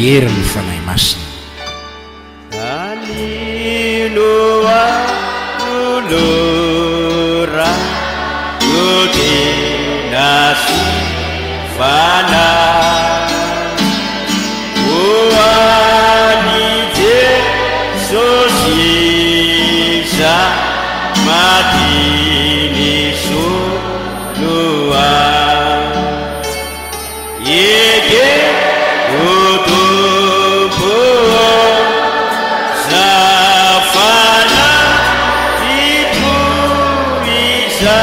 herin'ny Fanahy Masina. Aninoa lulura Yudinasi Fanahy Uani Jesosy Isa Madini Sulua Yege Utubu Zafana Ibu Isa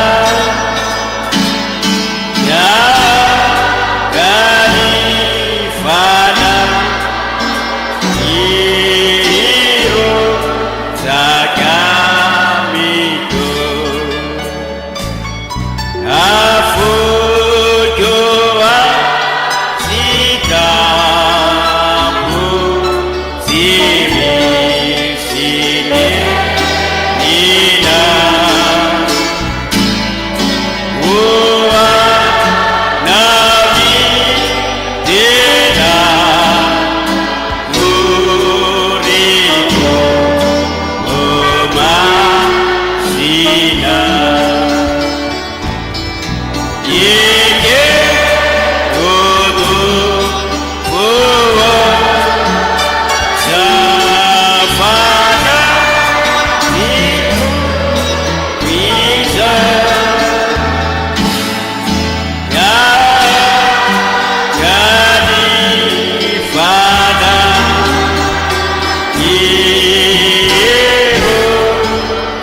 Ya Gani Fana Iro Zakamitu Afujoa Sitamu Zimi Sini Nina Uwa Nabi Dena Muriku Masina Yeke Udu Uwa Zafana Ibu Bisa Ya Gani Fana Ibu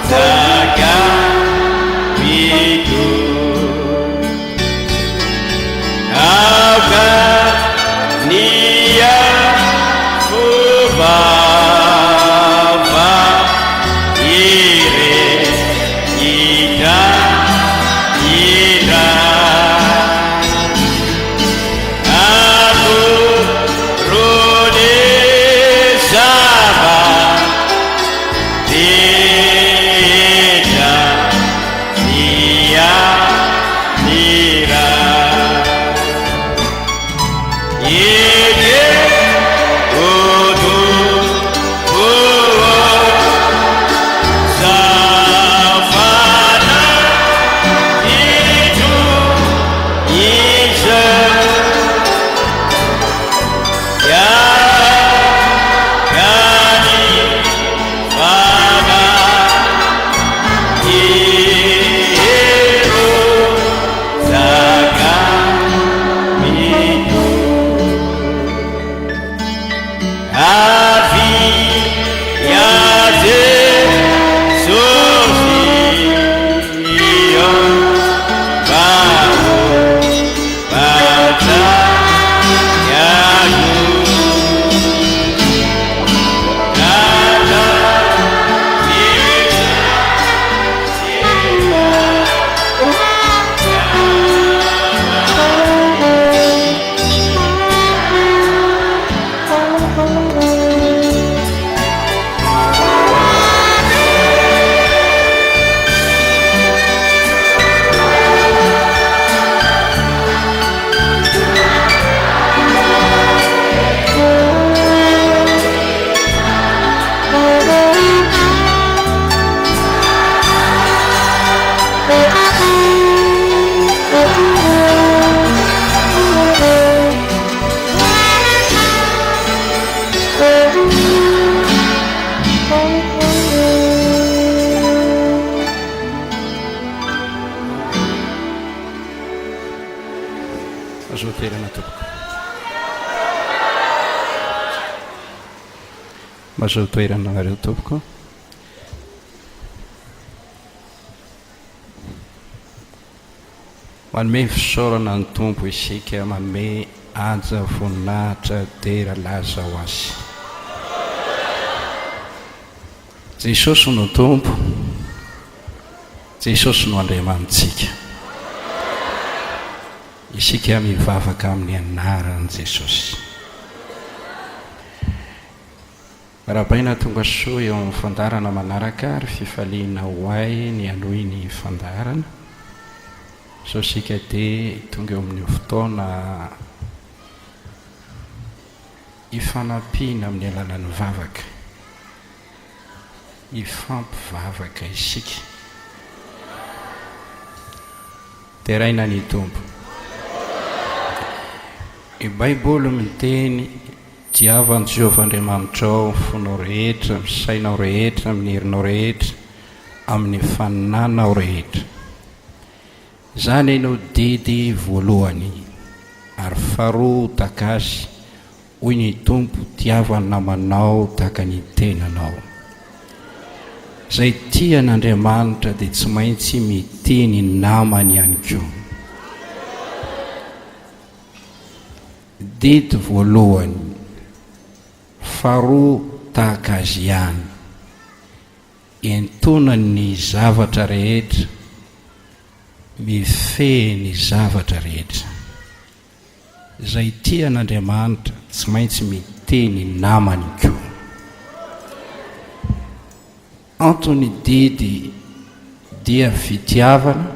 Zakamitu Nia Fubava Ire Ida Ida Ankorondrano Deda Sia Nira Yeke Udu Uwa Zafana Itu Isa Ya Gani Fana Iru Zakamitu Afi Ya Jesosy Yo Bahu Baca Yaku Nataon'i Azo toerana tompoko. Azo toerana nareo tompoko. Manome fisaorana ny tompo isika, manome aja voninahitra dera laza ho azy. Jesosy no tompo, Jesosy no Andriamanitsika. Isika mivavaka amin'ny anaran'i Jesosy. Rabaina tonga soa eo amin'ny fandarana manaraka ary fifaliana ho ay ny anohy ny fandarana. So sika dia tonga eo amin'ny fotoana ifanampiana amin'ny alalan'ny vavaka, ifampivavaka isika. Teraina ny tompo. I Baiboly miteny diavan'i Jehovah Andriamanitra ao fonao rehetra, amin'ny sainao rehetra, amin'ny herinao rehetra, amin'ny faninanao rehetra. Zany ianao didy voalohany, ary faharoa takazy hoy ny tompo tiavany namanao tahaka ny tenanao. Zay tia n'Andriamanitra dia tsy maintsy mitia ny namany ihany koa. Didy voalohany, faharoa tahaka azy ihany, entonany ny zavatra rehetra, mifehy ny zavatra rehetra. Zay tia n'Andriamanitra tsy maintsy mitia ny namany koa. Antony didy dia fitiavana,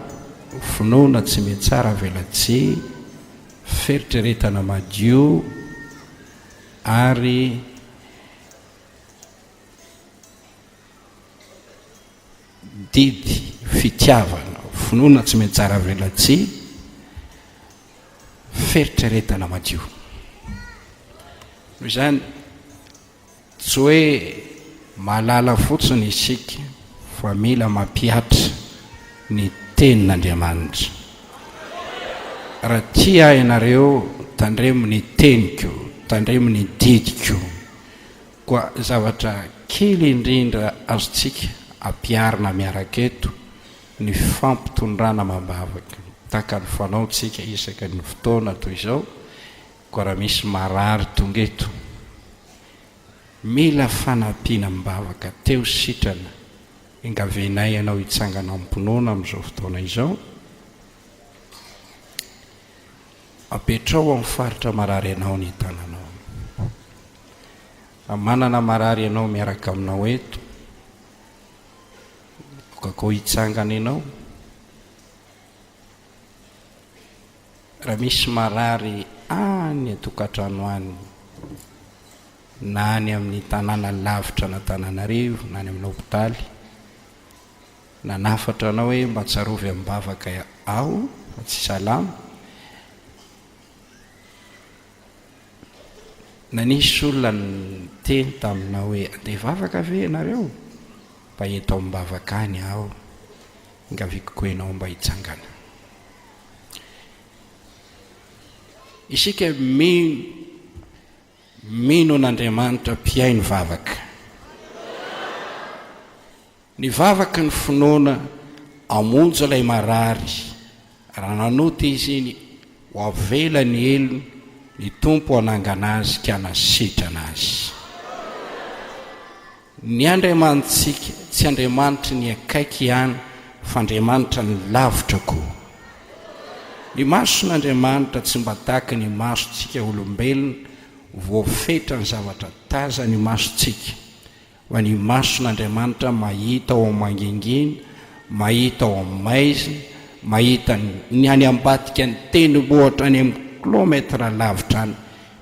finoana tsy metsara velatsy, feritreretana madio, ary didy fitiavana, finoana tsy metsara velatsy, feritreretana madio. Izany tsy hoe malala fotsiny isika, fa mila mampiatra ny tenin'Andriamanitra. Raha tia ianareo tandremo ny teniko, tandremo ny didiko, koa zavatra kely indrindra azontsika ampiarina miaraka eto, ny fampitondrana mambavaka, tahaka ny fanaontsika isaka ny fotoana toy izao. Koa raha misy marary tonga eto, mila fanampiana mambavaka teo sitrana. Ingavenay ianao hitsangana amponoana amin'izao fotoana izao, apetrao amin'ny faritra marary ianao ny tananao. Manana marary ianao miaraka aminao eto, koa hitsangana ianao. Raha misy marary any atokantrano any, na any amin'ny tanàna lavitra na Tananarivo, na any amin'ny hopitaly, na nafatra anao hoe mba tsarovy amin'ny bavaka ao fa tsy salama, na nisy olona teny taminao hoe andeha vavaka ve ianareo, mba eto amin'ny bavaka any aho, ingavikoko ianao mba hitsangana. Isika mino n'Andriamanitra mpiay ny vavaka. Ny vavaka ny finoana amonjy ilay marary. Raha nanota izy iny ho avela ny elony, ny tompo hanangana azy ka hanasitrana azy. Ny Andriamanitsika tsy Andriamanitra ny akaiky ihany, fa Andriamanitra ny lavitra koa. Ny mason'Andriamanitra tsy mba tahaka ny masontsika olombelona, voafetra ny zavatra taza ny masontsika. Fa ny mason'Andriamanitra mahita ao mangingina, mahita ao amin'ny maizina, mahita ny any ambadika ny tendrombohitra any amin'ny kilometra lavitra any,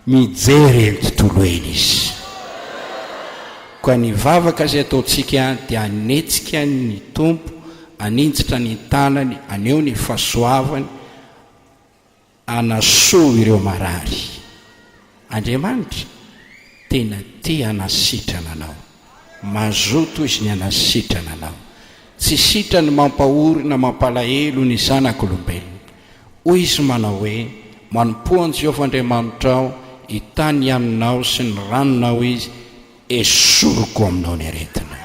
mijery eny tontolo eny izy. Koa ny vavaka izay ataontsika any dia anetsika ny tompo, aninjitra ny tanany, aneo ny fahasoavany, anasoa ireo marary. Andriamanitra tena tia hanasitrana anao, mazoto izy ny hanasitrana anao. Tsy sitrany mampahory na mampalahelo ny zanak'olombelona. Hoy izy manao hoe, manompoan Jehovah Andriamanitra ao, hitany aminao sy ny ranonao izy, esoroko aminao ny aretina.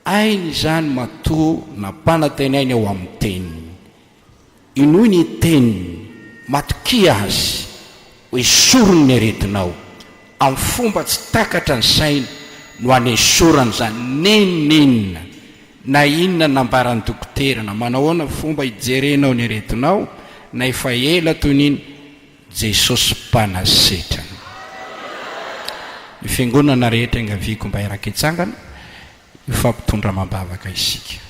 Ainy izany matoa nampanantenainy ao amin'ny teniny. Inoy ny teniny, matokia azy, ho esorony ny aretinao, amin'ny fomba tsy takatra ny saina no hanesorany zany. Nenina na inona nambarany dokotera, na manahoana fomba hijerenao ny aretinao, na efa ela toy niny, Jesosy mpanasetrana. Ny fiangonana rehetra ingaviko mba iraka hitsangana, ifampitondra mambavaka isika.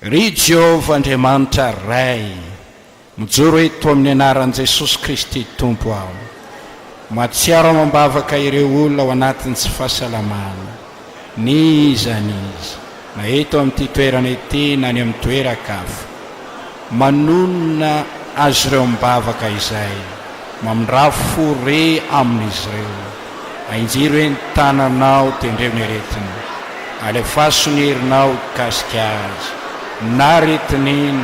Ry Jehovah Andriamanitra ray, mijoro eto amin'ny anaran'i Jesosy Kristy tompo aho matsiaro mambavaka ireo olona ao anatin'ny tsy fahasalamana niza na eto amin'ity toerana ity na ny amin'ny toeran-kafa manonona azy ireo mibavaka izay mamindrafo re amin'izy ireo ainjiro hoe ny tananao tendreo ny aretiny alefaso ny herinao kasika azy na retininy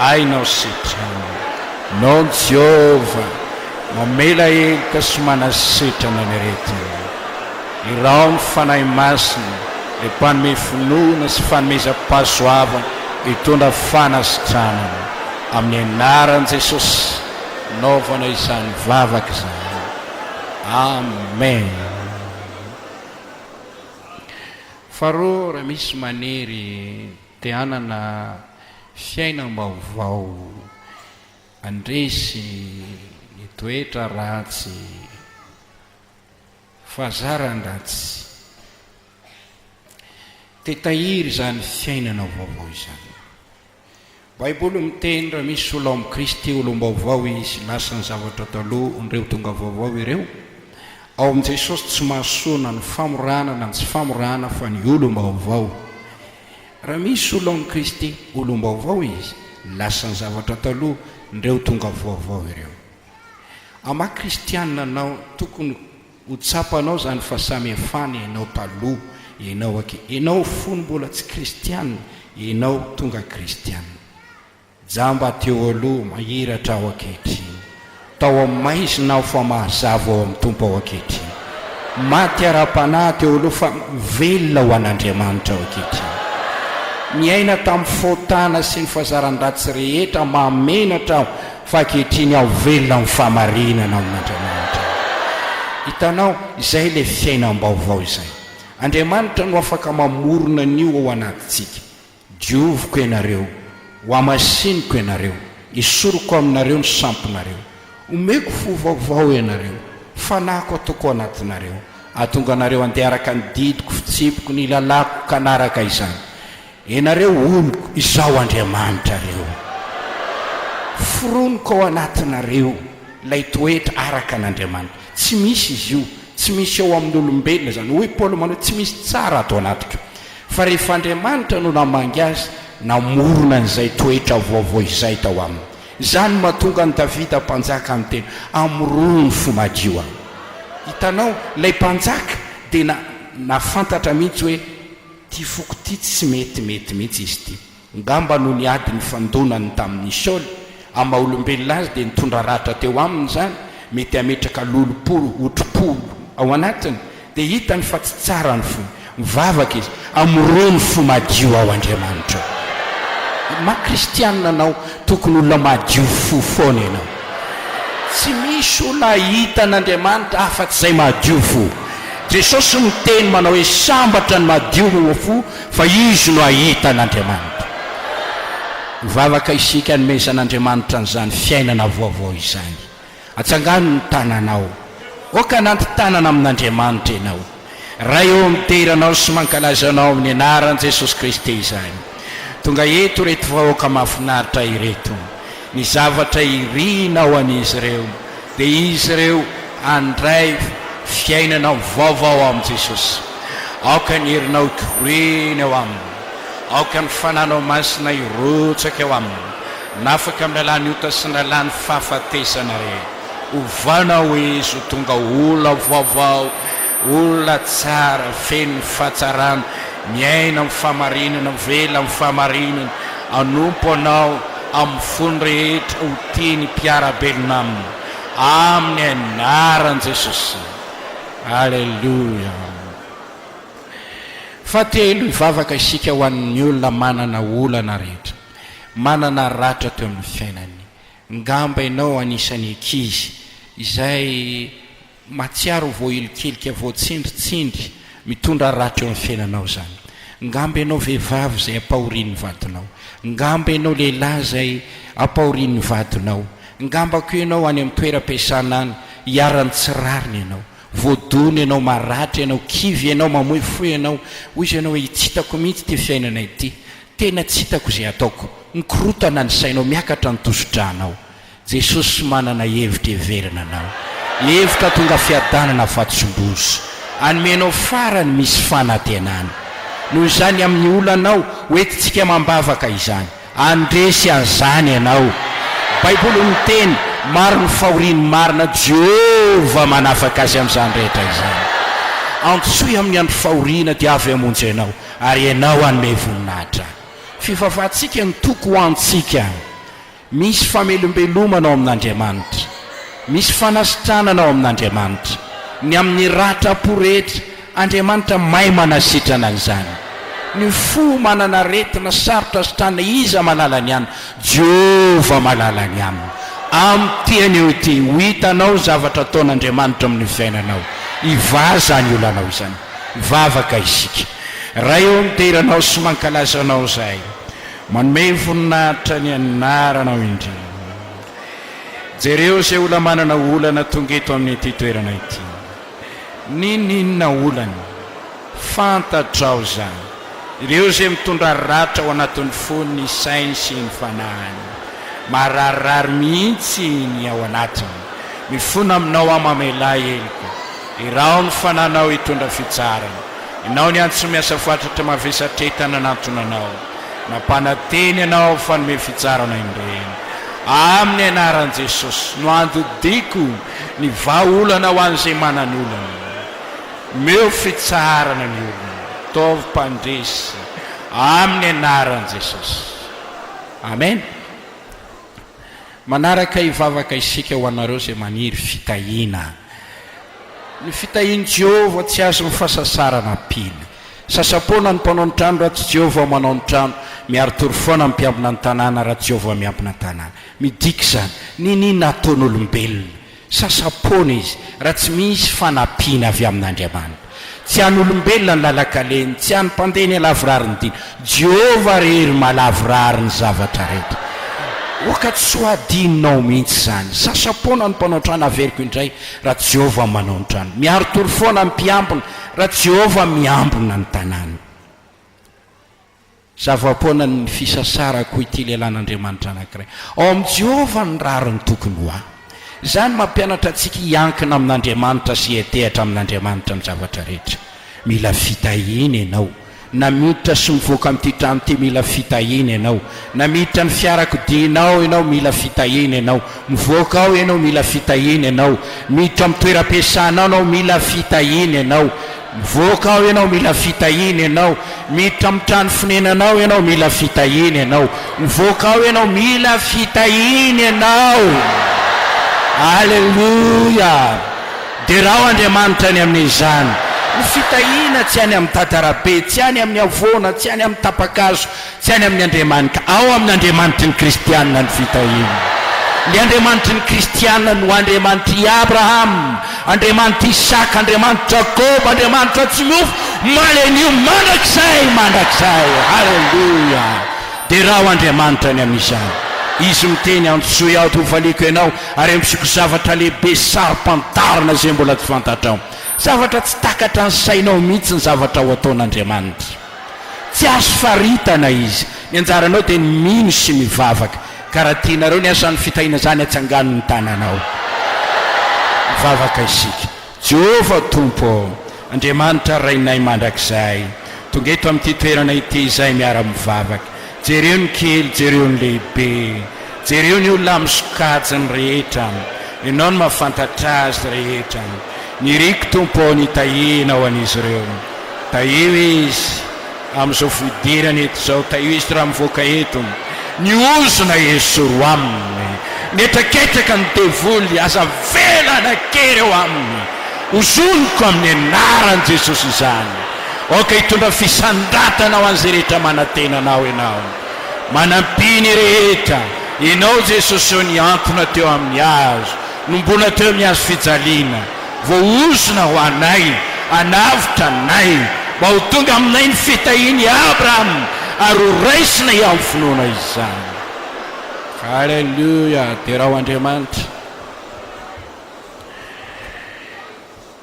ainao sitrana nao Jehova mamela elika sy manasitrana ny aretiny irao ny Fanahy Masina le mpanome finoana sy fanomezam-pahasoavana hitondra fanasitranana amin'ny anaran'i Jesosy naovana izany vavaka izany amen. Faharoa raha misy manery te hanana fiainam-baovao andresy ny toetra ratsy fahazaran-dratsy te tahiry zany fiainana vaovao izany. Baiboly miteny raha misy olo amin'ny Kristy olom-baovao izy lasa ny zavatra taloha ireo tonga vaovao ireo ao amin'i Jesosy tsy mahasona ny famorana na tsy famorana fa ny olom-baovao. Raha misy olo amin'ny Kristy olom-baovao izy lasa ny zavatra taloha ireo tonga vaovao ireo. Ama kristianina anao tokony ho tsapanao zany fahasamihafana ianao taloha ianao fony mbola tsy kristianina ianao tonga kristianina. Jamba teo aloha mahiratra ao ankehitriny tao amin'ny maizinao fa mahazava ao amin'ny tompo ao ankehitriny maty ara-panahy teo aloha fa velona ho an'Andriamanitra ao ankehitriny miaina tamin'ny fotana sy ny fahazaran-dratsy rehetra mamenatra aho fa ankehitriny aho velona amin'ny fahamarinana amin'Andriamanitra. Hitanao izay le fiainam-baovao izay Andriamanitra no afaka mamorona an'io ao anatintsika. Dioviko ianareo ho amasiniko ianareo isoroko aminareo ny sampinareo omeko fo vaovao ianareo fanako atoko anatinareo atonga anareo andeha araka ny didiko fitsipiko ny lalako kanaraka izany ianareo oloko izao Andriamanitra reo foroniko ao anatinareo lay toetra araka an'Andriamanitra tsy misy izy io tsy misy ao amin'ny olombelona zany hoy Paolo manao tsy misy tsara ato anatiko fa rehefa Andriamanitra no namangy azy namorona an'izay toetra vaovao izay tao aminy zany mahatonga ny Davida mpanjaka amin'ny teny amorony fo madio aho. Hitanao lay mpanjaka dia nafantatra mihitsy hoe ty foko ty tsy mety mihitsy izy ty ngamba no niady ny fandonany tamin'ny Saoly ama olombelona azy dia nitondra ratra teo aminy zany mety ametraka lolopolo otropolo ao anatiny dia hitany fa tsy tsara ny fo mivavaka izy amorony fo madio ao Andriamanitra. Ma-kristianina anao tokony olona madio fo foana ianao tsy misy olona hita an'Andriamanitra afa-tsy izay madio fo. Jesosy miteny manao hoe sambatra ny madio fo fa izy no ahita an'Andriamanitra. Mivavaka isika nomezan'Andriamanitra an'izany fiainana vaovao izany. Atsangano ny tananao oka nanty tanana amin'Andriamanitra ianao raha eo miteranao sy mankalazanao amin'ny anaran'i Jesosy Kristy izany tonga eto reto vahoaka mahafinaritra ireto ny zavatra irinao an'izy ireo dia izy ireo andray fiainana vaovao amin'i Jesosy. Aoka ny herinao ikoreny ao aminy aoka ny fananao masina irotsaka eo aminy nafaka amin'ny lalàny ota sy ny lalàny fahafatesana rehetra ovanao izy ho tonga olona vaovao olona tsara feno ny fahatsarana miaina amin'ny fahamarinana vela amin'ny fahamarinana anompo anao amin'ny fony rehetra ho tiany mpiarabelona aminy amin'ny anaran'i Jesosy. Alleluia. Fahatelo hivavaka isika ho an'ny olona manana olana rehetra manana ratra teo amin'ny fiainany. Ngamba ianao anisany ankizy izay matsiaro voahilikilika voatsindritsindry mitondra ratra eo amin'ny fiainanao zany. Ngamba ianao vehivavy izay ampahorian'ny vadinao, ngamba ianao lehilahy izay ampahorian'ny vadinao, ngamba koa ianao any amin'ny toeram-piasana any hiarany tsirariny ianao voadony ianao maratra ianao kivy ianao mamoy fo ianao hoy izy ianao hoe hitsitako mihitsy ty fiainana ity tena tsy hitako izay ataoko, nikorotana ny sainao, miakatra ny tosotranao. Jesosy manana hevitra heverina anao, hevitra tonga fiadanana fahatsombozy, anomenao farany misy fanantenana. Noho izany amin'ny olanao hoentintsika mambavaka izany, andresy an'izany ianao. Baiboly miteny maro ny fahoriany marina, Jehova manafaka azy amin'izany rehetra izany. Antsoy amin'ny andro fahoriana dia avy hamonjy ianao, ary ianao hanome voninahitra. Fivavahantsika ny toko ho antsika. Misy famelombelomana ao amin'Andriamanitra, misy fanasitranana ao amin'Andriamanitra. Ny amin'ny ratra-po rehetra Andriamanitra mahay manasitrana an'izany. Ny fo manana retina sarotra sitrana, iza malala ny aminy? Jehova malala ny aminy. Am'tiany eo ty ho hitanao zavatra ataon'Andriamanitra amin'ny fiainanao. Ivaza ny olanao izany, ivavaka isika. Raha eo miteranao sy mankalazanao zay, manome voninahitra ny anaranao indrindra. Jereo zay olona manana olana tonga eto amin'ity toerana ity. Ninina olany fantatrao zany. Ireo zay mitondra ratra ao anatin'ny foniny sainy sy ny fanahiny, mararirary mihitsy ny ao anatiny. Mifona aminao amamelay eloko, irao ny fananao hitondra fitsarana. Ianao ny antso miasa fatratra mavesatretana anatonanao, nampananteny ianao fanome fitsarana indreny. Amin'ny anaran'i Jesosy no andodiko ny vahaolana ho an'izay manany olana. Meo fitsarana ny olona, taovy mpandresy amin'ny anaran'i Jesosy. Amen. Manaraka hivavaka isika ho anareo zay maniry fitahiana. Ny fitahiany Jehova tsy azo mifasasarana piny. Sasapona ny mpanao ny trano raha tsy Jehova manao ny trano, miaro tory foana mpiambina ny tanàna raha Jehova miambina ny tanàna. Midika zany, ninina ataon'olombelona. Sasapona izy raha tsy misy fanampiana avy amin'Andriamanitra. Tsy an'olombelona ny lalakaleny, tsy any mpandeny alavirary ny dina. Jehova rery malavirary ny zavatra rehetra. Oka tsy ho adininao mihitsy zany. Sasapona ny mpanao trano averiko indray raha Jehova manao ny trano. Miaro tory foana mpiambina raha Jehova miambina ny tanàna. Zavapoana ny fisasarako ity lehilan'Andriamanitra anankiray. Ao amin'ny Jehova ny rariny tokony ho ahy. Zany mampianatra antsika hiankina amin'Andriamanitra sy hitehatra amin'Andriamanitra ny zavatra rehetra. Mila fitahiana ianao. Na miditra sy mivoaka amin'ity trano ity, mila fitahiana ianao. Na miditra ny fiarakodianao ianao, mila fitahiana ianao. Mivoaka ao ianao, mila fitahiana ianao. Miditra amin'ny toeram-piasana ianao, mila fitahiana ianao. Mivoaka ao ianao, mila fitahiana ianao. Miditra amin'ny trano fonenanao ianao, mila fitahiana ianao. Mivoaka ao ianao, mila fitahiana ianao. Alleluia. Dia raha Andriamanitra ny amin'izany. Ny fitahiana tsy any amin'ny tatarabe, tsy any amin'ny avona, tsy any amin'ny tapakazo, tsy any amin'ny Andriamanitra. Ao amin'ny Andriamanitra ny kristianina ny fitahiana. Ny Andriamanitra ny kristianina no Andriamanitra Abraham, Andriamanitra Isaka, Andriamanitra Jakob, Andriamanitra tsy miofo, malenio mandrakizay. Halleluia. Dia raha Andriamanitra ny amin'izany. Izy miteny antsoy aho tovaliko ianao, ary misiko zavatra lehibe sarom-pantarina zay mbola tsy fantatrao. Zavatra tsy takatra ny sainao mihitsy ny zavatra ho ataon'Andriamanitra. Tsy azo faritana izy. Ny anjaranao dia mino sy mivavaka. Karaha tianareo ny asan'ny fitahiana zany atsangano ny tananao. Mivavaka isika. Jehova Tompo, Andriamanitra Rainay mandrakizay, tonga eto amin'ity toerana ity izay miara mivavaka. Jereo ny kely, jereo ny lehibe, jereo ny olona misokajiny rehetra, ianao ny mahafantatra azy rehetra. Ny riko Tompo ny tahina ho an'izy ireo. Tahio izy amin'izao fidirana eto zao, tahio izy raha mivoaka eto. Ny ozona esoro aminy, ny etraketraka ny devoly aza velana kery eo aminy. Ozoniko amin'ny anaran'i Jesosy izany. Oka hitondra fisandratana ho an'izay rehetra manantenanao ianao. Manampiny rehetra. Ianao Jesosy eo ny antona teo amin'ny azo, nombona teo amin'ny azo fijaliana. Voaozona ho anay, anavitra anay, mba ho tonga aminay ny fitahiany Abraham, ary ho raisina iaho amin'ny finoana izany. Halleluia. Dia raha Andriamanitra,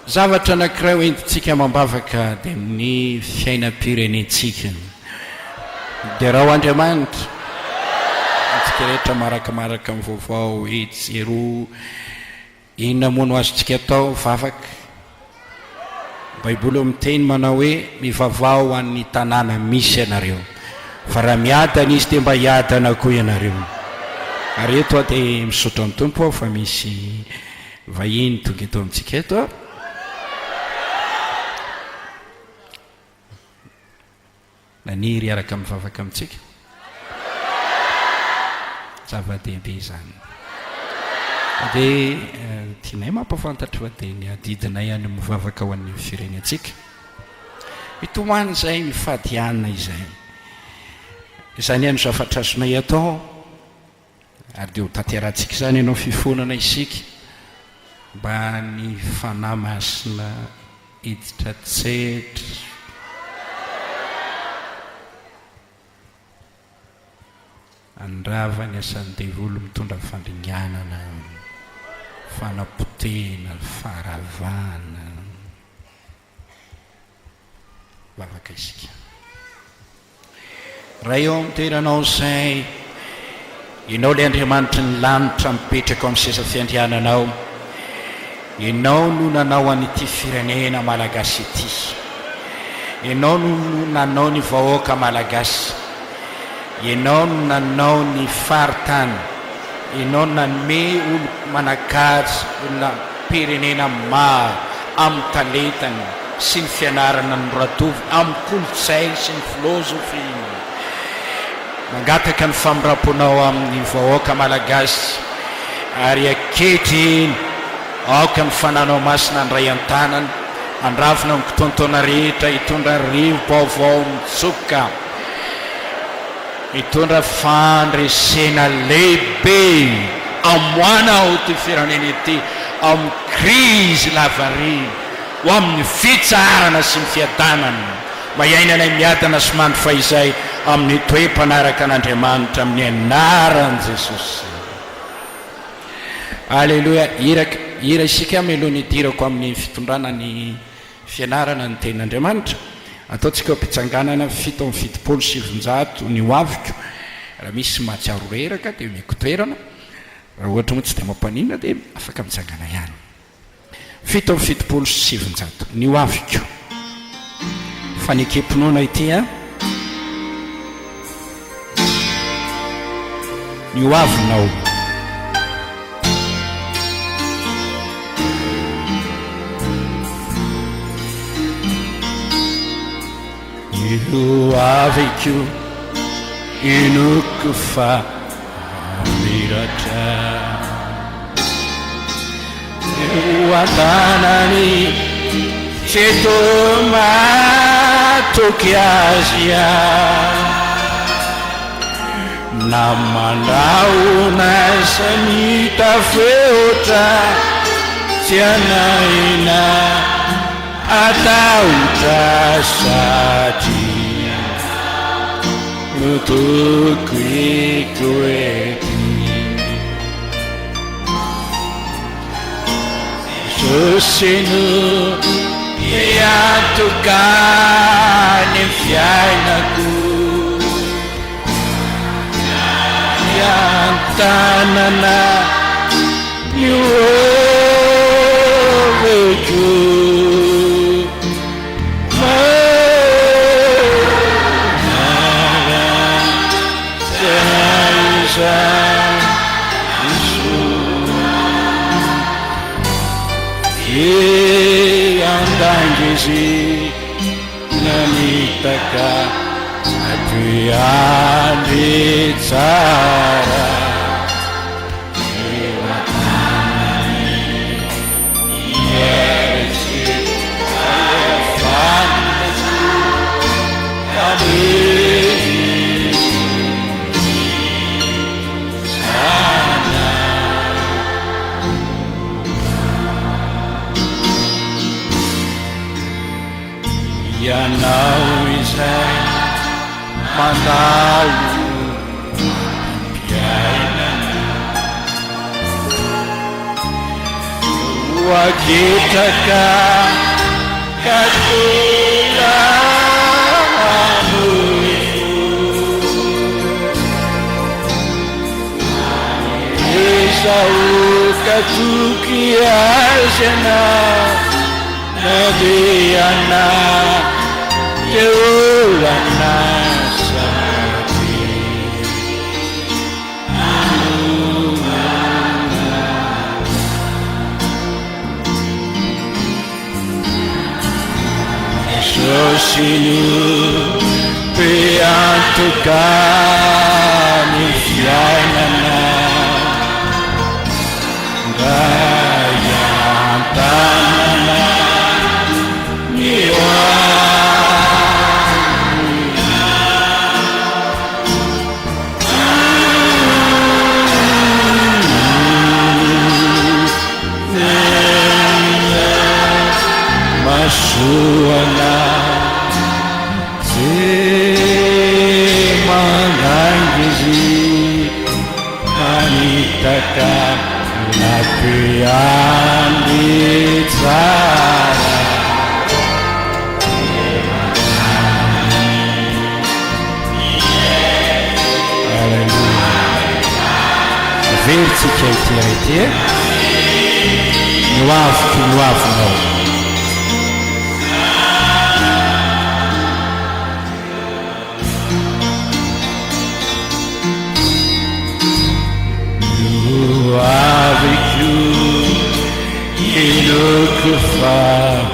zavatra anankiray ho entintsika mambavaka dia amin'ny fiainam-pirenentsika. dia raha ho Andriamanitra antsika rehetra marakamaraka amin'ny vaovao etsero inona moa no azontsika atao vavaka. Baiboly miteny manao hoe mivavao an'ny tanàna misy ianareo, fa raha miadana izy dia mba hiadana koa ianareo. Ary eto dia misaotra amin'ny tompo fa misy vahiny tonga eto amintsika eto. Naniry araka mivavaka amintsika zava-dehibe izany. Dia tianay mampafantatra fa dia ny adidinay any mivavaka ho an'ny firenentsika. Mitomany izay mifady anina izay. Izany ihany zavatra azonay atao ary dia ho tanterantsika izany ianao fifonana isika mba ny fanahy masina hiditra tsetra. Andrava ny asan'ny devolo mitondra fandringanana, fanapotena, faharavana. Vavaka isika. Raha eo amin'ny toeranao izay ianao ilay Andriamanitra ny lanitra mipetraka amin'ny seza fiandriananao, ianao no nanao an'ity firenena malagasy ity, ianao no nanao ny vahoaka malagasy, ianao no nanao ny faritany, ianao nanome olo manakajy olona pirenena maro amin'ny talentany sy ny fianarana noratovy, amin'ny kolotsay sy ny filôzofy. Mangataka ny famiraponao amin'ny vahoaka malagasy ary akehitriny aoka ny fananao masina andray an-tanana, andravina amin'ny fotoantaona rehetra hitondra rivo-baovao mitsoka, hitondra fandresena lehibe amoana ao ty firenena ity amin'ny krizy lavariny ho amin'ny fitsarana sy ny fiadanana. Mahainanay miadana sy mandry fa izay amin'ny toe-panaraka an'Andriamanitra amin'ny anaran'i Jesosy. Alleluia. Hira isika melohany hidirako amin'ny fitondrana ny fianarana ny tenin'Andriamanitra. Ataontsika mpitsanganana 7:7 ny hoaviko. Raha misy mahatsiaro reraka dia meko toerana, raha ohatra moa tsy dia mampanina dia afaka mitsangana ihany. 7:7 ny hoaviko. Fanekepinona ity a ny hoavinao. Io aviko inoko fa miratra, io antanany ceto matoky azy namandraona sany tafeotra tsy anaina ataotra satria tokiko ety soseno iantokany fiainako iantanana ioveko andangezi nanitaka atoyandry tsara ianao izay mandalo mpiainana hoagetaka katola amoefo Tukiazena Nabiana Teulana Sati Sosinu Piantukani Fianana Tanana Niwa Masuana Semanangizi Anitaka Napian Tsara Hallelujah. Vertsika ity rety noavinao avec nous et notre femme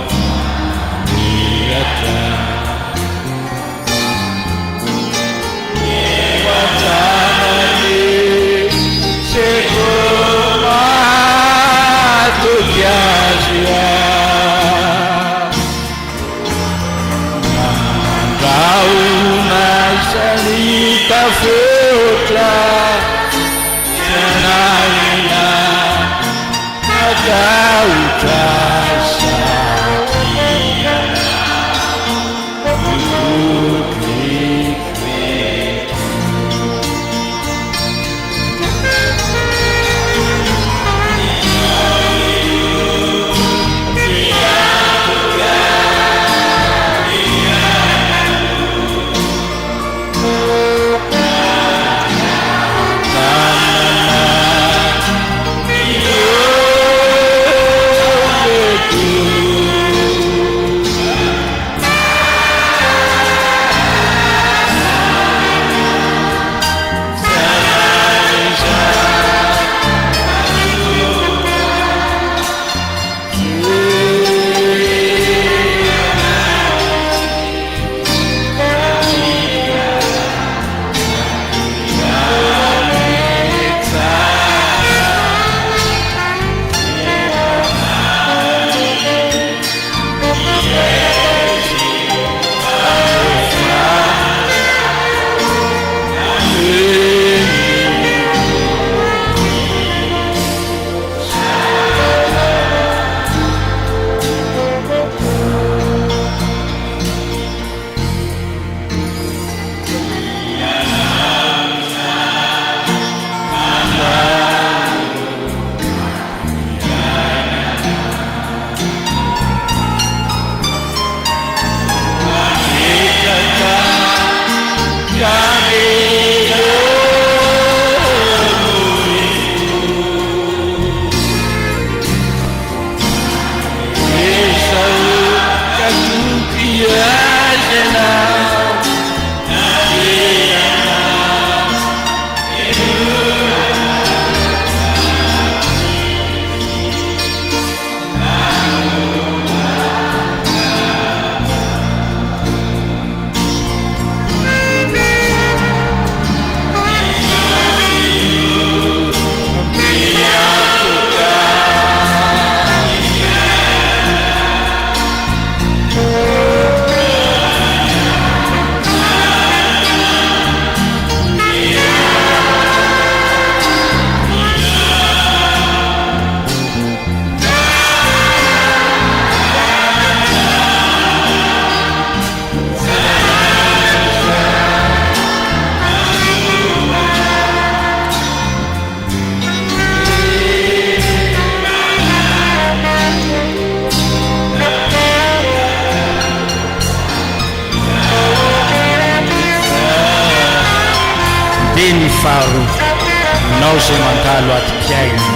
anao zay mandalo aty-piaina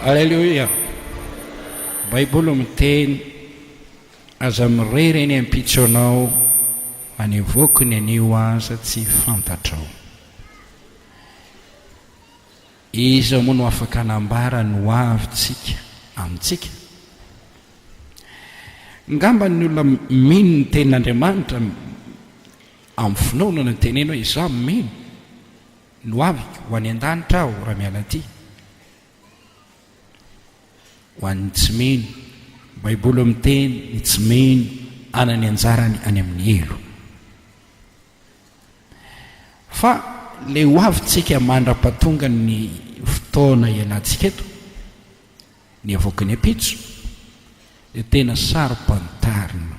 Alleluia. Baiboly miteny aza mirery eny ampitsoanao anivokiny anio aza tsy fantatrao. Iza moa no afaka hanambara ny ho avintsika amintsika? Ngamba ny olona mino ny tenin'Andriamanitra amin'ny finoana ny tenenao izaho mino ny ho aviko ho any an-danitra aho raha miala ty. Ho an'ny tsy mino, Baiboly miteny ny tsy mino anany anjarany any amin'ny elo. Fa le ho avintsika mandra-pahatonga ny fotoana ialantsika eto, ny avoaka ny apitso, dia tena sarom-pantarina.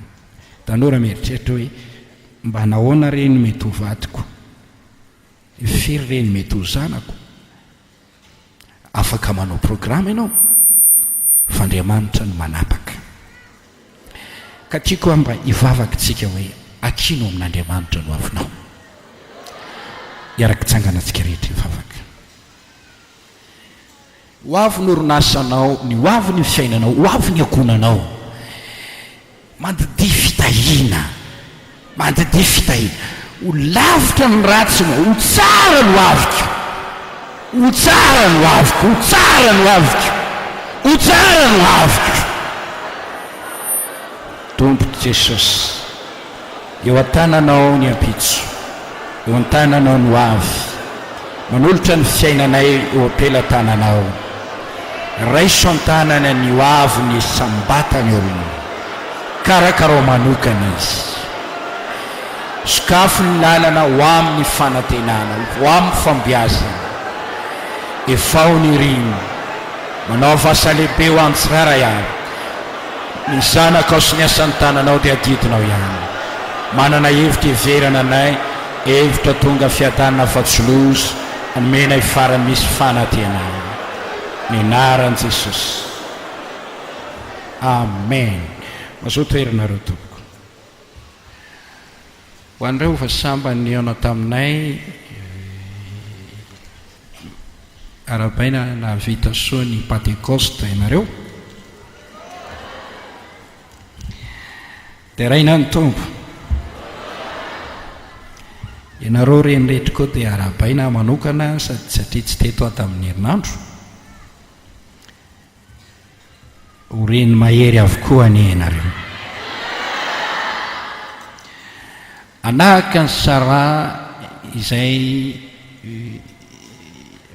Tanora mieritreritra hoe mba nahoana reny mety ho vadiko, firy reny mety ho zanako. Afaka manao programa ianao, fa Andriamanitra no manapaka. Ka tiako mba hivavaka tsika hoe akino amin'Andriamanitra no avinao. Iaraka tsanganantsika rehetra hivavaka. Ho avy ny orinasanao, ny ho avy ny fiainanao, ho avy ny akonanao, mandidia fitahiana, mandidia fitahiana. Ho lavitra ny ratsy mo, ho tsara no aviko, ho tsara no aviko, ho tsara no aviko, ho tsara no aviko. Tompoko Jesosy, eo an-tananao ny ampitso, eo an-tananao no avy, manolotra ny fiainanay eo ampela-tananao. Raiso an-tanana ny ho avy ny sambatany olona, karakarao manokana izy. Sokafo ny lalana ho amin'ny fanantenana, ho amin'ny fambiazana. Efao ny rino, manao vasa lehibe ho amin'ny tsiraray avy. Ny zanakao sy ny asan'ny tananao dia adidinao ihany. Manana hevitra everana anay, hevitra tonga fiadanana fatsolozy, anomena ifarany misy fanantenana. Ny anaran'i Jesosy. Amen. Mazoa toerinareo tompoko. Ho an'ireo fa sambany niona taminay arabaina navita soa ny Pentecoste ianareo. Dia raina ny tompo. ianareo renrehetra koa dia arabaina manokana sady satria tsy teto ato amin'ny herinandro oreny mahery avokoa ny ianareo anahaka ny Sara izay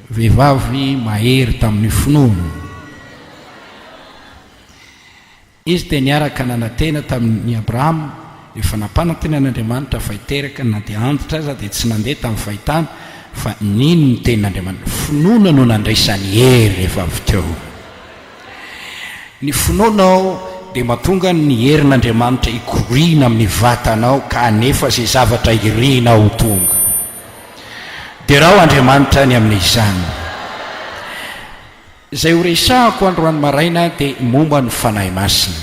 vehivavy mahery tamin'ny finono izy dia niaraka nanantena tamin'ny Abrahama efa nampanantena an'Andriamanitra fahiteraka nandeha antitra aza dia tsy nandeha tamin'ny fahitana fa nino ny tenin'Andriamanitra finoana no nandraisany hery rehefa avy teo ny finoanao dia mahatonga ny herin'Andriamanitra ikoriana amin'ny vatanao ka anefa izay zavatra iriana ho tonga dia raha Andriamanitra ny amin'izany izay ho resahako androany maraina dia momba ny fanahy masina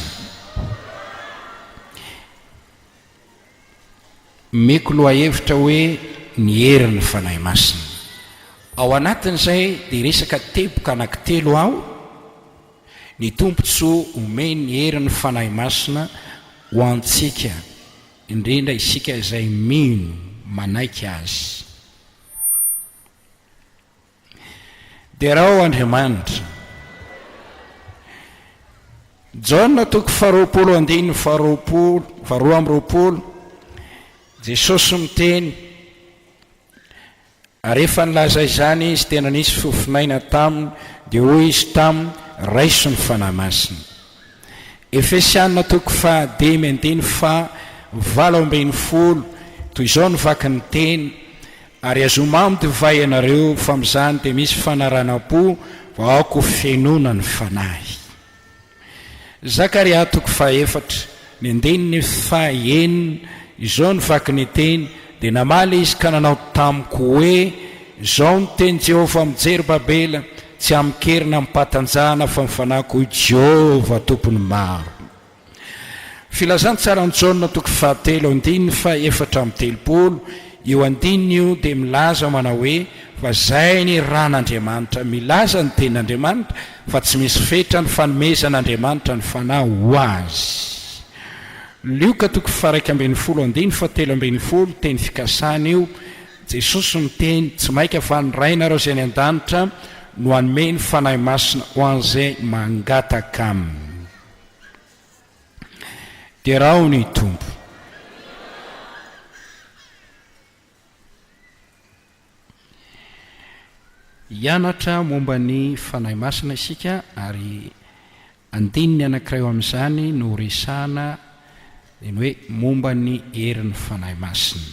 meko loha hevitra hoe ny herin'ny fanahy masina ao anatin'izay dia resaka teboka anankitelo aho ny tompontsoa omeny ny herin'ny fanahy masina ho antsika indrindra isika izay mino manaiky azy dia raha o Andriamanitra Jaona toko 2:2 Jesosy miteny ary efa nilaza izany izy tena nisy fofinaina taminy dia hoy izy taminy raiso ny fanahy masina Efesiana toko 5:20 toy izao ny vaky ny teny ary azomamo divay ianareo fa amin'izany dia misy fanarana-po va aoko fenona ny fanahy Zakaria toko 4:9 izao ny vaky ny teny dia namaly izy ka nanao tamiko hoe izao ny teny Jehovah amin'ny Jerobabela tsy amikerina mimpatanjana fa mifanako i Jehovah tompony maro filazany tsara ny Jaona toko 3:4 io andininy io dia milaza manao hoe fa zay ny ran'Andriamanitra milaza ny tenin'Andriamanitra fa tsy misy fetra ny fanomezan'Andriamanitra ny fanahy ho azy Lioka toko 1:13 teny fikasana io Jesosy miteny tsy maika fa ny rainareo izay ny an-danitra no hanome ny fanahy masina ho an'izay mangataka aminy dia raha ho ny tompo hianatra momba ny fanahy masina isika ary andininy anankiray eo amin'izany no resahana ny hoe momba ny herin'ny fanahy masina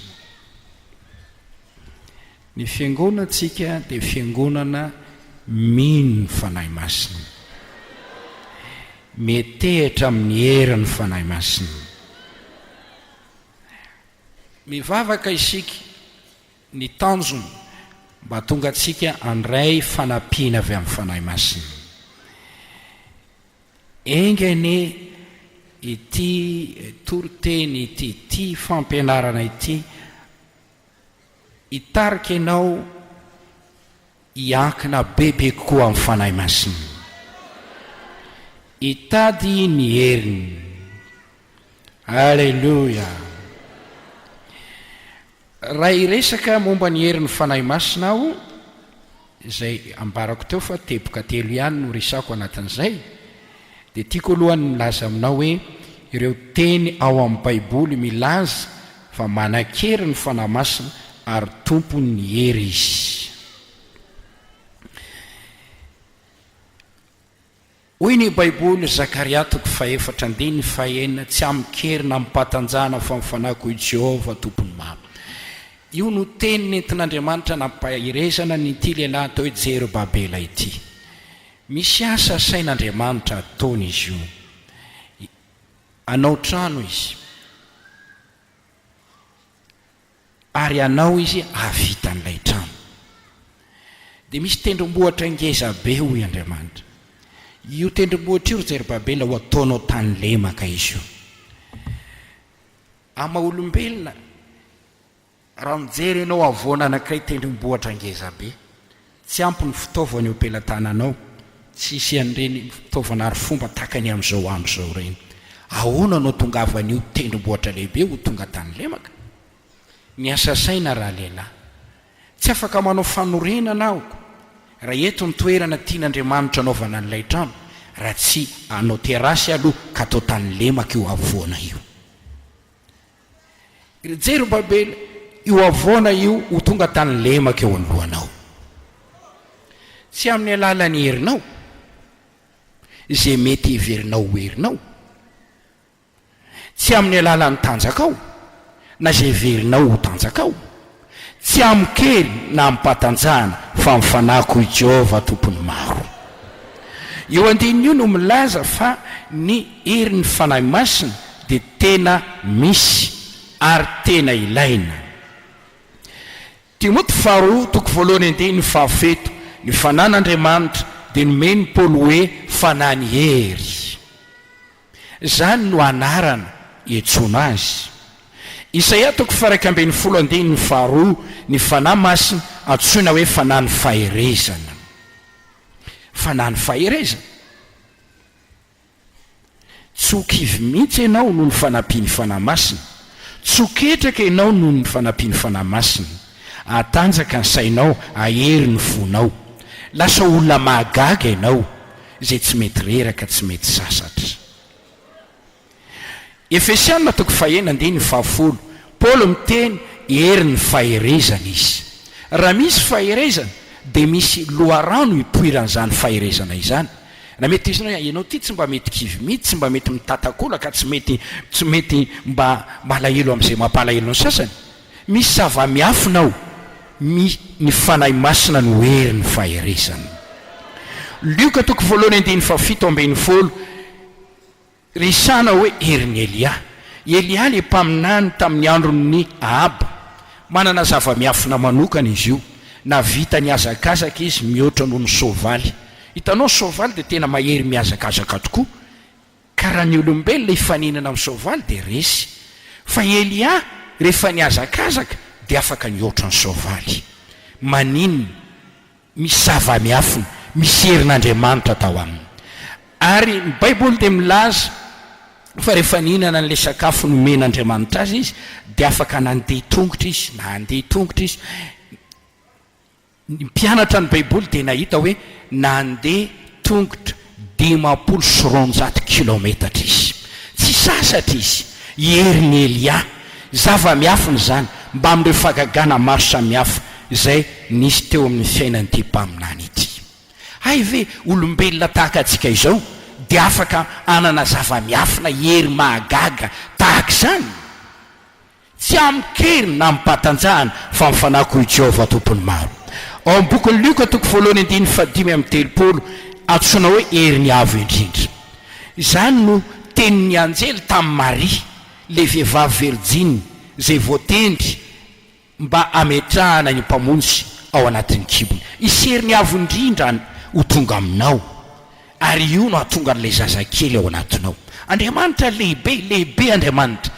ny fiangonantsika dia fiangonana mino ny fanahy masina metehitra amin'ny herin'ny fanahy masina mivavaka isika ny tanjony mba tonga antsika andray fanampiana avy amin'ny fanahy masina engane ity toriteny ity fampianarana ity hitarika ianao hiankina bebe kokoa amin'ny fanahy masina hitady ny heriny alleluia raha iresaka momba ny herin'ny fanahy masina aho izay ambarako teo fa teboka telo ihany no resako anatin'izay dia tiako alohany milaza aminao hoe ireo teny ao amin'ny baiboly milaza fa manan-kery ny fanahy masina ary tompony ny hery izy hoy ny baiboly Zakaria toko 4:1 tsy amikerina mimpatanjana fa mifanako i Jehovah tompony maro io no teny nentin'Andriamanitra nampahirezana nyity lehilahy atao hoe Jerobabela ity misy asa sain'Andriamanitra ataony izy io anao trano izy ary anao izy avita n'ilay trano dia misy tendrombohitra ngeza be hoy Andriamanitra io tendrombohitra io Jerobabela ho ataonao tany lemaka izy io ama olombelona raha mijery ianao avoana anankiray tendrombohitra ngeza be tsy ampy ny fitaovana eo ampelantananao tsy isy an'ireny fitaovana ary fomba takany amin'izao andro izao ireny ahoana anao tonga avan'io tendrombohitra lehibe ho tonga tany lemaka ny asasaina raha lehilahy tsy afaka manao fanorenana aoko raha eto ny toerana tian'Andriamanitra anaovana an'ilay trano raha tsy anao terasy aloha ka atao tany lemaka io avoana io. Jerobabely io avoana io ho tonga tany lemaka eo anohanao, tsy amin'ny alalany herinao izay mety heverinao ho herinao, tsy amin'ny alalany tanjakao na zay heverinao ho tanjakao, tsy amikery na ampatanjahana fa mifanako i Jehova tompony maro. Eo andininy io no milaza fa ny herin'ny Fanahy Masina dia tena misy ary tena ilaina. Timoty 2:1-7 ny fanan'Andriamanitra dia nomeny Paoly hoe fanany hery, zany no anarana iantsoana azy. Isaia 1:2 ny fanahy masina antsoina hoe fanany faherezana. Fanany faherezana, tsokivy mihitsy ianao noho ny fanampiany fanahy masina, tsoketraka ianao noho ny fanampiany fanahy masina, atanjaka ny sainao, ahery ny fonao, lasa olona mahagaga ianao izay tsy mety reraka, tsy mety sasatra. Efesianina 1:9 Paoly miteny hery ny faherezana izy. Raha misy faherezana dia misy loharano hipoiran'izany faherezana izany. Na mety izy ianao ty tsy mba mety kivy mihitsy, tsy mba mety mitatakolaka, tsy mety mba malahelo amin'izay mampalahelo ny sasany. Misy zava-miafinao, ny Fanahy Masina no hery ny faherezana. Luka 1:7 risana hoe herin'ny Elia. Elia le mpaminany tamin'ny andron'ny Ahaba, manana zava-miafina manokana izy io, na vita ny azakazaka izy mihoatra noho ny soavaly. Hitanao soavaly dia tena mahery miazakazaka tokoa, ka raha ny olombelona hifaninana amin'ny soavaly dia resy, fa Elia rehefa ny azakazaka dia afaka nihoatra ny soavaly. Maninona? Misy zava-miafina, misy herin'Andriamanitra tao aminy. Ary ny Baiboly dia milaza fa rehefa nihinana n'ilay sakafo nomen'Andriamanitra azy izy dia afaka nandeha tongotra izy, na andeha tongotra izy. Ny mpianatra ny Baiboly dia nahita hoe nandeha tongotra 500 kilometatra izy, tsy sasatra izy. Herin'ny Elia, zava-miafina zany mba amin'ireo fagagana maro samihafa izay nisy teo amin'ny fiainan'ity mpaminany ity. Hay ve olombelona tahaka antsika izao dia afaka anana zava-miafina hery mahagaga tahaka izany? Tsy amikery na mimpatanjahana fa mifanako i Jehova tompony maro. Ao amin'ny bokin'ny Luka 1:5-7 antsoina hoe herin'ny avo indrindra. Izany no tenin'ny anjely tamin'ny Maria, le vehivavy verjiny izay voatendry mba ametrahana ny mpamonjy ao anatin'ny kibony. Isy herin'ny avo indrindra ho tonga aminao, ary io no hatonga n'ilay zazakely ao anatinao. Andriamanitra lehibe Andriamanitra.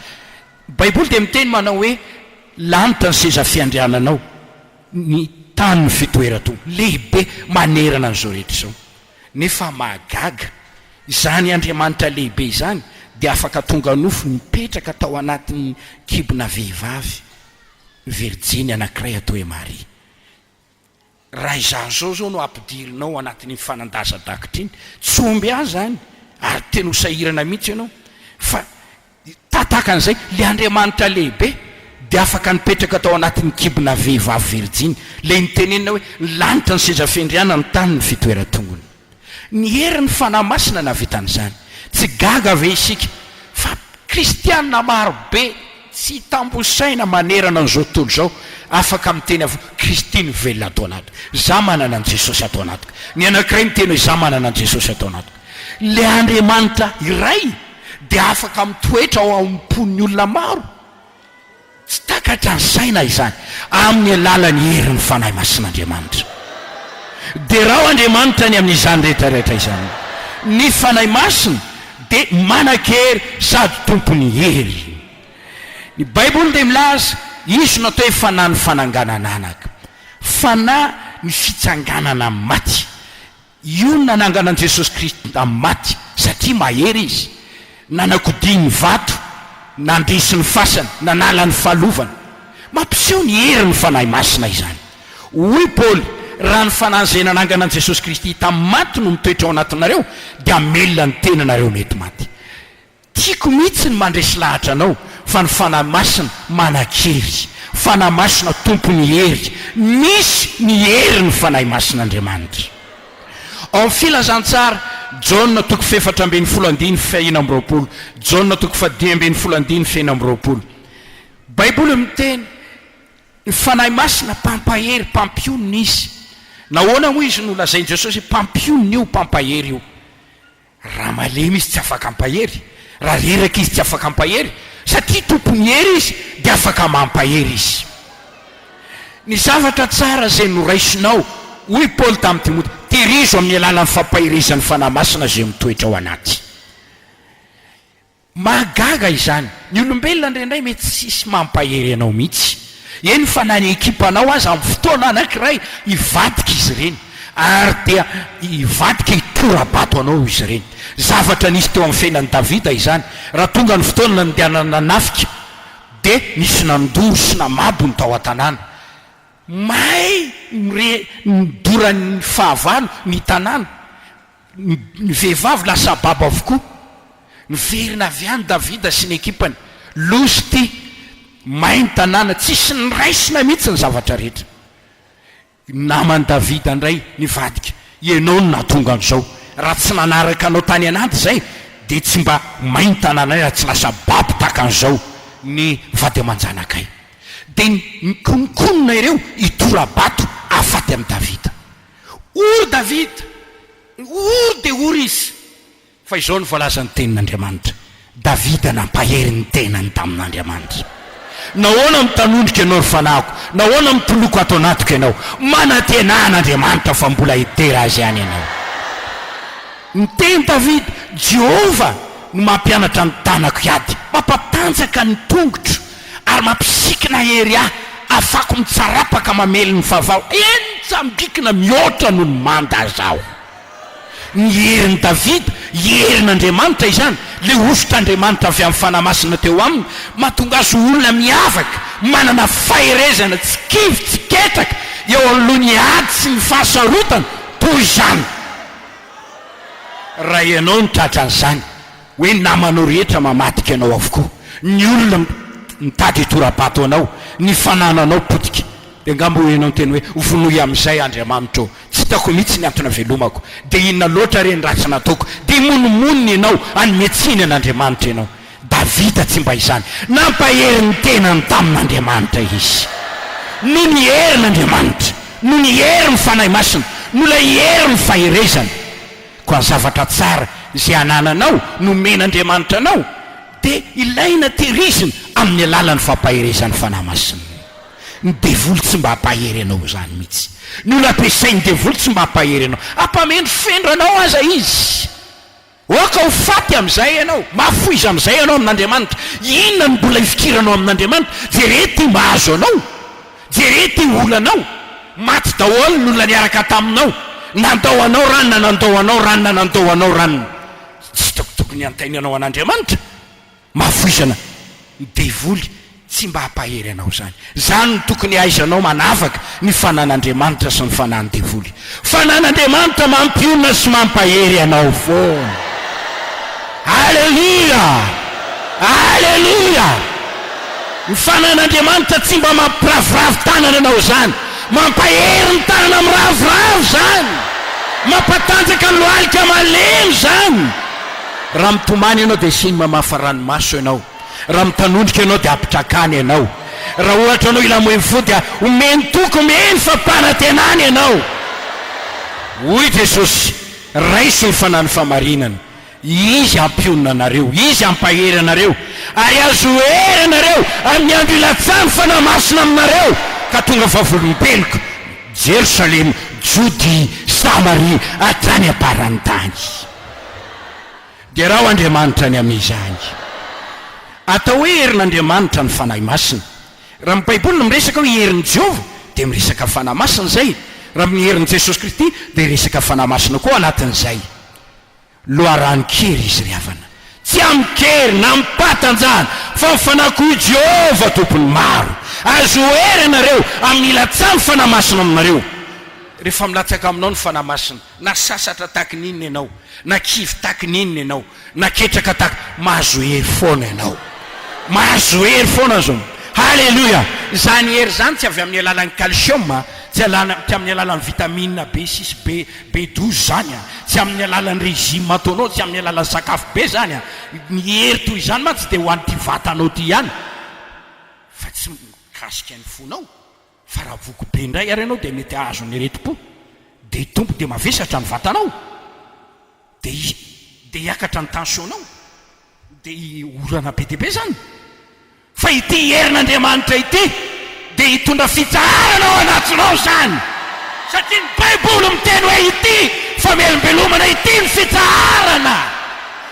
Baiboly dia miteny manao hoe lanitra ny seza fiandriananao, ny tany ny fitoeran-to, lehibe manerana n'izao rehetra izao. Nefa mahagaga izany Andriamanitra lehibe izany dia afaka tonga nofo mipetraka tao anatin'ny kibona vehivavy verjiny anankiray atao hoe Maria. Raha izany zao no ampidirinao anatin'ny fanandaza-dakitra iny, tsomby azy zany, ary tena ho sahirana mihitsy ianao. Fa tataka an'izay le Andriamanitra lehibe dia afaka nipetraka tao anatin'ny kibona vehivavy verjiny, le nitenenina hoe lanitra ny seza fiandriana, ny tany ny fitoeran-tongony. Ny herin'ny Fanahy Masina navitan'izany. Tsy gaga ve isika fa kristianina marobe tsy tambosaina manerana an'izao tontolo izao afaka miteny avo Kristiny velona atao anatiko, za manana an' Jesosy atao anatiko. Ny anankiray miteny hoe za manana an' Jesosy atao anatiko. Le Andriamanitra iray dia afaka mitoetra ao am-pon'ny olona maro. Tsy takatra ny saina izany amin'ny alalan'ny herin'ny Fanahy Masin'Andriamanitra. Dia raha Andriamanitra ny amin'izany rehetrarehetra izany, ny Fanahy Masina dia manan-kery sady tompony hery. Ny Baiboly dia milaza izy no atao hoe fanahy ny fananganana anaka, fanahy ny fitsanganana amin'ny maty. Io no nanangana an' Jesosy Kristy amin'ny maty satria mahery izy, nanakodiany vato, nandrisy ny fasana, nanala ny fahalovana. mampiseho ny herin'ny fanahy masina izany. Hoy Paoly, raha ny fananzenananganan Jesosy Kristy tamin'ny maty no mitoetra ao anatinareo dia amelona ny tenanareo mety maty. Tiako mihitsy ny mandresy lahatra anao fa ny fanahy masina manan-kery, fanahy masina tompony hery, misy ny herin'ny fanahy masin'Andriamanitra. Ao amin'ny filazantsara Jaona toko 7:12 Jaona toko 10:12 Baiboly miteny ny fanahy masina pampahery, pampionina izy. Nahoana moa izy no lazainy Jesosy pampionina io, pampahery io? Raha malemy izy tsy afaka ampahery, raha reraka izy tsy afaka ampahery, satria tompony hery izy dia afaka mampahery izy. Ny zavatra tsara zay noraisinao, hoy Paoly tamin'ny Timoty, terizo amin'ny alalan'ny fampaherizan'ny fanahy masina zay mitoetra ao anaty. Mahagaga izany, ny olombelona indraindray mety sisy mampahery anao mihitsy. Eny fa na ny ekipanao azy amin'ny fotoana anankiray ivadika izy ireny, ary dia ivadika hitorabato anao izy ireny. Zavatra nisy teo amin'ny fiainan'i Davida izany, raha tonga ny fotoana nandehanana nafika dia nisy nandoro sy namabo ny tao an-tanàna. Mahay midorany fahavalo ny tanàna, ny vehivavy lasa baba avokoa. Niverina avy any Davida sy ny ekipany, lozy ty mahay ny tanàna, tsisy ny raisina mihitsy ny zavatra rehetra. Namany Davida indray nivadika, ianao no natonga an'izao, raha tsy nanaraka anao tany anaty zay dia tsy mba mahay ny tanàna raha tsy lasa babo taka an'izao ny vady aman-janakay. Dia nikonkonona ireo hitorabato afaty amin'ny Davida. Ory Davida, ory dia ory izy. Fa izao ny voalazan'ny tenin'Andriamanitra, Davida nampahery ny tenany tamin'Andriamanitra. Nahoana mitanondrika ianao ry fanahiko, nahoana mitoloko ato anatiko ianao, manantenan'Andriamanitra fa mbola hitera azy ihany ianao. Ny teny Davida, Jehova no mampianatra ny tanako hiady, mampatanjaka ny tongotro ary mampisikina hery ahy, afako mitsarapaka mamely ny favao, tsambikina mihoatra noho ny manda zao. Ny herin'ny Davida, herin'Andriamanitra izany, le osotr'Andriamanitra avy amin'ny fanahy masina teo aminy, mahatonga azy olona miavaka, manana faherezana tsy kivy tsy ketraka eo anoloan'ny ady sy ny fahasarotana toy izany. Raha ianao ny tratran'izany hoe namanao rehetra mamadika anao avokoa, ny olona mitady hitorabato anao, ny fanananao potika, dia ngamba ianao ny teny hoe vonoy amin'izay Andriamanitra, tsy hitako mihitsy ny antony velomako, dia inona loatra reny ratsy nataoko, dia monomoniny ianao anometsiny an'Andriamanitra ianao. Davida tsy mba izany, nampahery ny tenany tamin'Andriamanitra izy. No ny herin'Andriamanitra, no ny herin'ny fanahy masina, no ilay herin'ny faherezana. Koa ny zavatra tsara izay anananao no men'Andriamanitra anao dia ilaina tehirizina amin'ny alalan'ny fampaherezan'ny fanahy masina. Ny devoly tsy mba hampahery anao zany mihitsy, ny olona ampiasainy devoly tsy mba hampahery anao, ampamendry fendranao aza izy. Oka ho faty amin'izay ianao, mafoiza amin'izay ianao amin'Andriamanitra, inona ny mbola ifikiranao amin'Andriamanitra? Jerety mba azo anao, jerety olanao, maty daholo ny olona niaraka taminao, nandao anao ranona, nandao anao ranona, nandao anao ranona. Tsy tokotokony antainanao an'Andriamanitra, mafoizana. Ny devoly tsy mba hampahery anao zany. Zany no tokony aizanao manavaka ny fanan'Andriamanitra sy ny fanan'ny devoly. Fanan'Andriamanitra mampionina sy mampahery anao foana. Alleluia, alleluia. Ny fanan'Andriamanitra tsy mba mampiravoravo tanana anao zany, mampahery ny tanana miravoravo zany, mampatanjaka ny lohalika malemy zany. Raha mitomany ianao dia siny mamafa ranomaso ianao, raha mitanondrika ianao dia apitrakany ianao, raha ohatra anao ilamoeny fo dia omeny toko, omeny fampanantenany ianao. Hoy Jesosy, raiso ny fanany famarinana, izy ampionina anareo, izy ampahery anareo, ary azo hery anareo amin'ny andro ilatsany fanahy masina aminareo ka tonga vavolombeloko Jerusalema, Jody, Samaria, hatrany aparany tany. Dia raha Andriamanitra ny amin'izany. Atao hoe herin'Andriamanitra ny fanahy masina. Raha ny Baiboly miresaka hoe herin'i Jehova dia miresaka fanahy masina izay. Raha amin'ny herin'i Jesosy Kristy dia resaka fanahy masina koa anatin'izay. Loharano-kery izy ry havana, tsy amikery na mipatanjahana fa mifanako Jehova tompony maro, azo hery anareo amin'ny latsany fanahy masina aminareo. Rehefa milatsaka aminao ny fanahy masina, na sasatra taky ninona ianao, na kivy taky ninona ianao, na ketraka taky, mahazo hery foana ianao, mahazo hery foana zao. Halleluja. Zany hery zany tsy avy amin'ny alalan'ny calcium, tsy amin'ny alalan'ny vitamine B6 B12 zany, tsy amin'ny alalan'ny régime ataonao, tsy amin'ny alalan'ny sakafo be zany. Ny hery toy izany ma tsy dia ho an'ny ty vatanao ty ihany, fa tsy mikasika ny fonao, fa raha voko be indray ary ianao dia mety ahazo ny retim-po, dia tompo dia mavesatra ny vatanao, dia hiakatra ny tensionao, dia orana be dia be zany. Fa ity herin'Andriamanitra ity dia hitondra fitsarana ao anatinao zany, satria ny Baiboly miteny hoe ity famelombelomana ity ny fitsarana.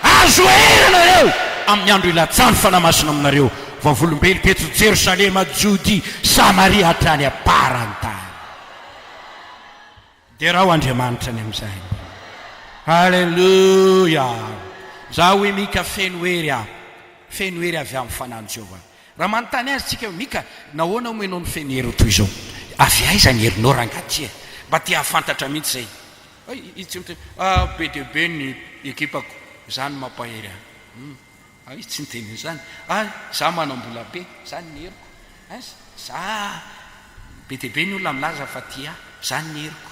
Azo hery anareo amin'ny andro ilatsany fanahy masina aminareo. Vavolombely Petro Jerosalema, Jody, Samaria hatrany aparantany. Dia raha ho Andriamanitra ny amin'izay. Halleluja. Zaho hoe mika feno hery aho, feno hery avy amin'ny fanahy Jehovah. Raha manontany azy tsika mika, nahoana omenao ny feno hery toy izao? Avy aiza ny herinao rangatia? Mba tia hafantatra mihitsy izay. Be dia be ny ekipako, zany mampahery aho. Izy tsy niteny zany. Za manam-bola be, zany ny heriko. Za be dia be ny olona milaza fa tia, zany ny heriko.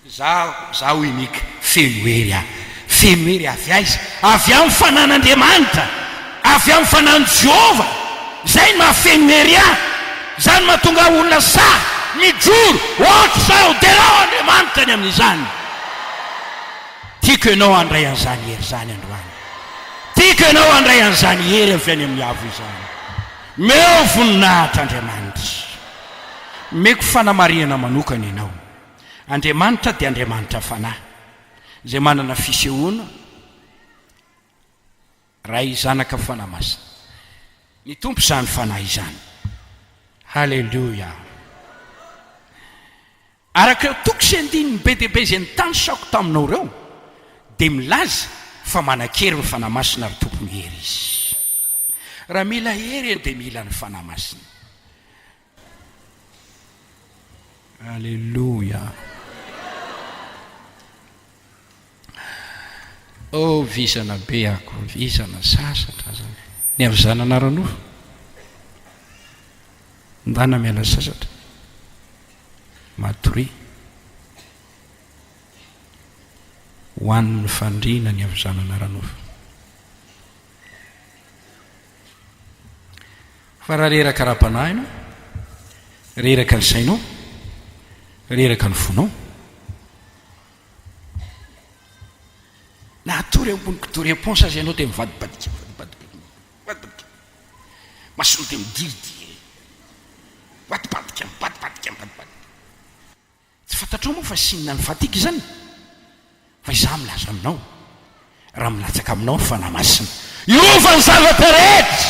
Za hoy mika feno hery aho. Feno hery avy aiza? Avy amin'ny fanan'Andriamanitra, avy amin'ny fanan'i Jehovah. Zay no mahafeno hery aho. Zany mahatonga olona mijoro ohatra sao dia lao Andriamanitra ny amin'izany. Tiako ianao handray an'izany hery zany androany. Tiako ianao handray an'izany hery avy any amin'ny avo izany. Meo voninahitra Andriamanitra, meko fanamariana manokana ianao. Andriamanitra dia Andriamanitra fanahy, izay manana fisehoana ray zanaka fanahy masina. Ny tompo izany fanahy izany. Halleluja. Araka toko sy andininy be dia be izay nitanysaoko taminao ireo, dia milaza fa manan-kery ny fanahy masina ary tompony hery izy. Raha mila hery dia mila ny fanahy masina. Halleluja. Visana be ako, visana sasatra zany. Ny avy zanana ranofo ndana miala sasatra matory hoan'ny fandriana ny avy zanana ranofo. Fa raha reraka ra-panahy ianao, reraka ny sainao, reraka ny fonao, na atory ambony kitory réponse azy ianao dia mivadibadika, masonao dia midiridiry, mivadibadika. Tsy fantatrao moa fa sinona ny fatiky zany, fa izaho milaza aminao, raha milatsaka aminao ny fanahy masina, iova ny zavatra rehetra.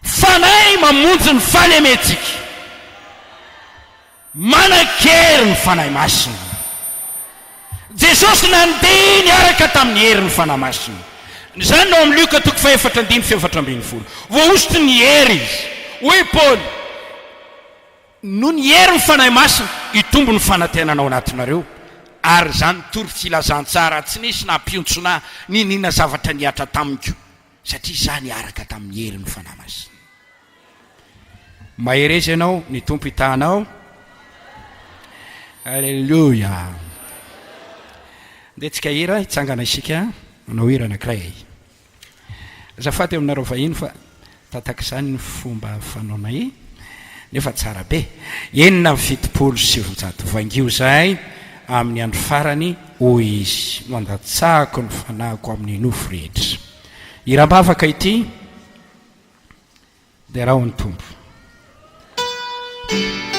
Fanahy mamonjy ny falemetsika, manan-kery ny fanahy masina. Jesosy nandeha niaraka tamin'ny hery ny fanahy masina. Zany no amin'ny Luka 4:4-7. Voaosotry ny hery izy. Hoy Paoly, no ny hery ny fanahy masina itombo ny fanantenanao anatinareo, ary zany tory filazantsara tsy nisy nampiontsona ninina zavatra niatra tamiko, satria zany niaraka tamin'ny hery ny fanahy masina. Mahery ianao ny tompo hitanao. Halleluja. Dia tsika hira hitsangana isika, manao hira anankiray. Azafady aminareo vahiny fa tataka izany ny fomba fanaonay, nefa tsara be. 770 vangio zahay amin'ny andro farany hoy izy, mandatsahako ny fanahiko amin'ny nofo rehetra. Hira-bavaka ity dia raha ho ny tompo. Fanahy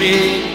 le